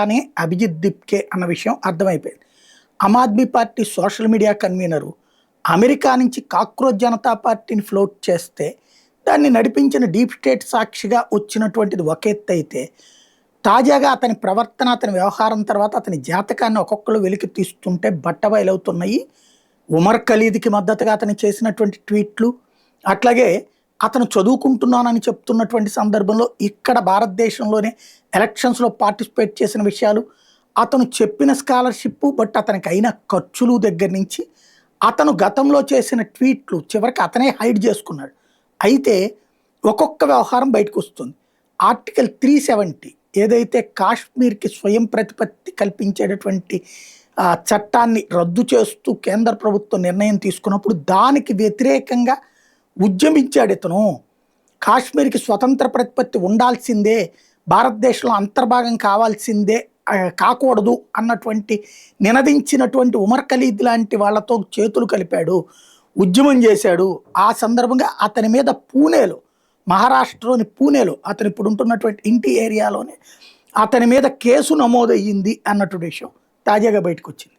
అని అభిజిత్ దిప్కే అన్న విషయం అర్థమైపోయింది. Aam Aadmi party social media convener America నుంచి కాక్రోచ్ జనతా పార్టీని ఫ్లోట్ చేస్తే దాన్ని నడిపించిన డీప్ స్టేట్ సాక్షిగా వచ్చినటువంటిది ఒక ఎత్తు అయితే, తాజాగా అతని ప్రవర్తన, అతని వ్యవహారం తర్వాత అతని జాతకాన్ని ఒక్కొక్కరు వెలికి తీస్తుంటే బట్టబయలవుతున్నాయి. ఉమర్ ఖలీద్కి మద్దతుగా అతను చేసినటువంటి ట్వీట్లు, అట్లాగే అతను చదువుకుంటున్నానని చెప్తున్నటువంటి సందర్భంలో ఇక్కడ భారతదేశంలోనే ఎలక్షన్స్లో పార్టిసిపేట్ చేసిన విషయాలు, అతను చెప్పిన స్కాలర్షిప్ బట్ అతనికి అయిన ఖర్చులు దగ్గర నుంచి అతను గతంలో చేసిన ట్వీట్లు చివరికి అతనే హైడ్ చేసుకున్నాడు. అయితే ఒక్కొక్క వ్యవహారం బయటకు వస్తుంది. ఆర్టికల్ 370 ఏదైతే కాశ్మీర్కి స్వయం ప్రతిపత్తి కల్పించేటటువంటి చట్టాన్ని రద్దు చేస్తూ కేంద్ర ప్రభుత్వం నిర్ణయం తీసుకున్నప్పుడు దానికి వ్యతిరేకంగా ఉద్యమించాడు ఇతను. కాశ్మీర్కి స్వతంత్ర ప్రతిపత్తి ఉండాల్సిందే, భారతదేశంలో అంతర్భాగం కావాల్సిందే, కాకూడదు అన్నటువంటి నినదించినటువంటి ఉమర్ ఖలీద్ లాంటి వాళ్ళతో చేతులు కలిపాడు, ఉద్యమం చేశాడు. ఆ సందర్భంగా అతని మీద పూణేలో, మహారాష్ట్రలోని పూణేలో అతను ఇప్పుడు ఉంటున్నటువంటి ఇంటి ఏరియాలోనే అతని మీద కేసు నమోదయ్యింది అన్నటువంటి విషయం తాజాగా బయటకు వచ్చింది.